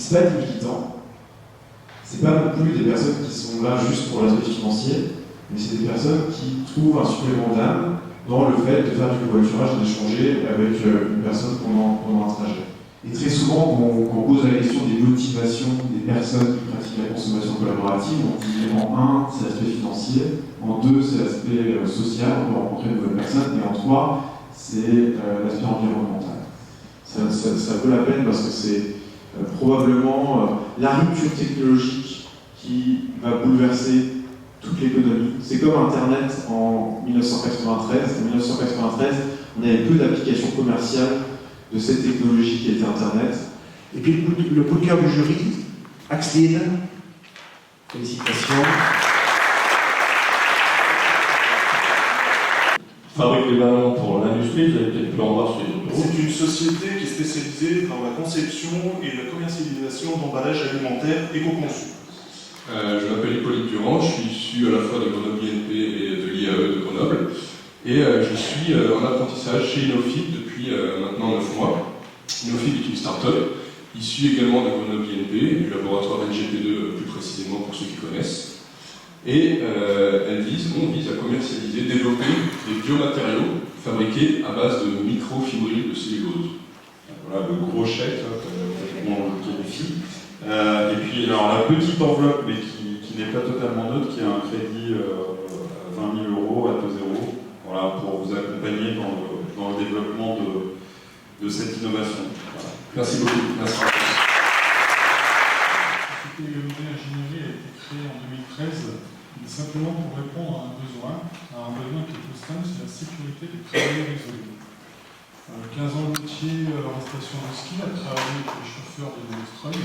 c'est pas des militants, c'est pas non plus des personnes qui sont là juste pour l'aspect financier, mais c'est des personnes qui trouvent un supplément d'âme dans le fait de faire du covoiturage et d'échanger avec une personne pendant un trajet. Et très souvent, quand on pose la question des motivations des personnes qui pratiquent la consommation collaborative, on dit en 1, c'est l'aspect financier, en 2, c'est l'aspect social, on peut rencontrer de nouvelles personnes, et en 3, c'est l'aspect environnemental. Ça vaut la peine parce que c'est probablement la rupture technologique qui va bouleverser toute l'économie. C'est comme Internet en 1993. En 1993, on avait peu d'applications commerciales de cette technologie qui était Internet. Et puis le coup de cœur du jury, Axeline, félicitations. Fabrique des ballons pour l'industrie, vous avez peut-être pu en voir sur les autres. C'est une société qui est spécialisée dans la conception et la commercialisation d'emballages alimentaires éco-conçus. Je m'appelle Hippolyte Durand, je suis issu à la fois de Grenoble INP et de l'IAE de Grenoble. Et je suis en apprentissage chez Innofib depuis maintenant 9 mois. Innofib est une start-up issue également de Grenoble INP, du laboratoire NGP2 plus précisément pour ceux qui connaissent. Et on vise à commercialiser, développer des biomatériaux fabriqués à base de microfibrilles de cellulose. Voilà le gros chèque que on qualifie. Et puis alors la petite enveloppe, mais qui n'est pas totalement neutre, qui a un crédit à 20 000 € à taux zéro, voilà, pour vous accompagner dans le développement de cette innovation. Voilà. Merci beaucoup. Merci. La société Ionidae Ingénierie a été créée en 2013, simplement pour répondre à un besoin qui est tout simple, c'est la sécurité des travailleurs isolés. 15 ans de métier en station de ski, à travailler avec les chauffeurs de Nostrum.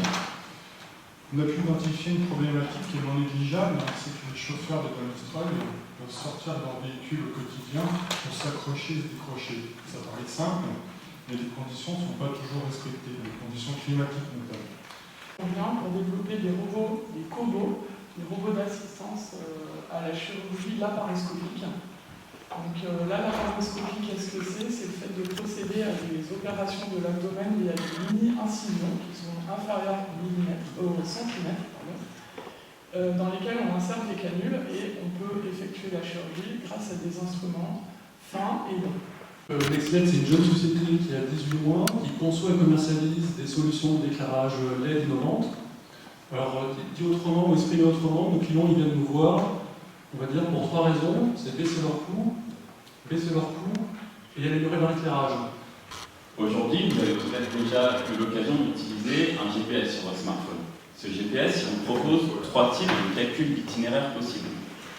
On a pu identifier une problématique qui est non négligeable, c'est que les chauffeurs de Nostrum peuvent sortir de leur véhicule au quotidien pour s'accrocher et se décrocher. Ça paraît simple, mais les conditions ne sont pas toujours respectées, les conditions climatiques notamment. On vient pour développer des robots, des cobots, des robots d'assistance à la chirurgie laparoscopique. Donc la laparoscopie, qu'est-ce que c'est? C'est le fait de procéder à des opérations de l'abdomen via des mini-incisions qui sont inférieures au centimètre, dans lesquelles on insère des canules et on peut effectuer la chirurgie grâce à des instruments fins et longs. Nextmed, c'est une jeune société qui a 18 mois, qui conçoit et commercialise des solutions de d'éclairage LED innovantes. Alors, dit autrement ou exprimé autrement, nos clients ils viennent nous voir, on va dire pour 3 raisons, c'est baisser leur coût et améliorer leur éclairage. Aujourd'hui, vous avez peut-être déjà eu l'occasion d'utiliser un GPS sur votre smartphone. Ce GPS, il vous propose 3 types de calcul d'itinéraire possibles.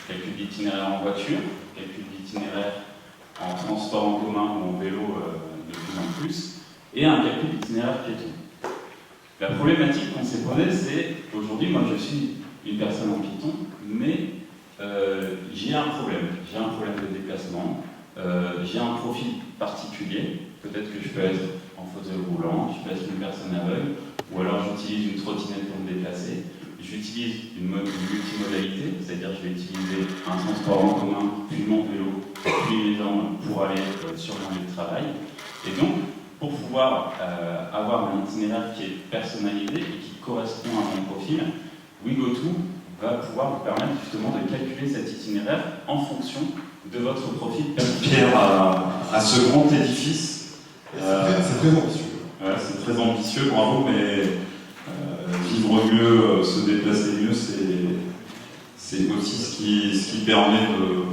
Calcul d'itinéraire en voiture, calcul d'itinéraire en transport en commun ou en vélo de plus en plus, et un calcul d'itinéraire piéton. La problématique qu'on s'est posée, c'est aujourd'hui, moi je suis une personne en piéton, mais j'ai un problème. J'ai un problème de déplacement, j'ai un profil particulier. Peut-être que je peux être en fauteuil roulant, je peux être une personne aveugle, ou alors j'utilise une trottinette pour me déplacer. J'utilise une multimodalité, c'est-à-dire je vais utiliser un transport en commun, puis mon vélo, puis mes jambes pour aller sur mon lieu de travail. Et donc, pour pouvoir avoir un itinéraire qui est personnalisé et qui correspond à mon profil, WeGoTo va pouvoir vous permettre justement de calculer cet itinéraire en fonction de votre profil personnel. Pierre à ce grand édifice. C'est très ambitieux. Ouais, c'est très ambitieux, bravo, mais vivre mieux, se déplacer mieux, c'est aussi ce qui permet de...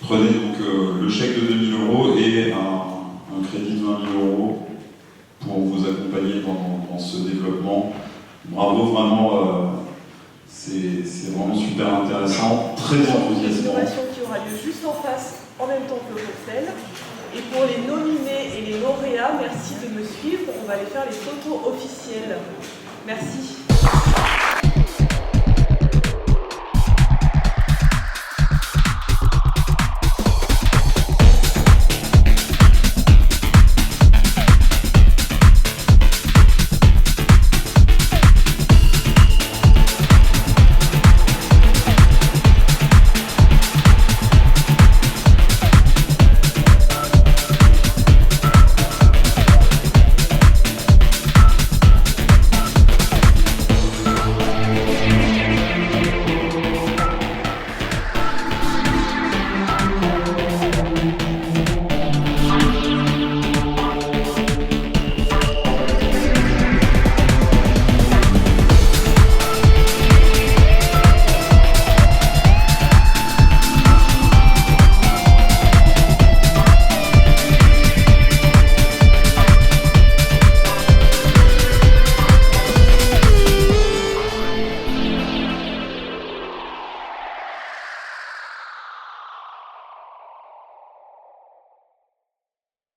Prenez donc le chèque de 2 000 € et un crédit de 20 000 € pour vous accompagner dans ce développement. Bravo, vraiment, c'est vraiment super intéressant, très enthousiasmant. L'innovation qui aura lieu juste en face, en même temps que le cocktail. Et pour les nominés et les lauréats, merci de me suivre. On va aller faire les photos officielles. Merci.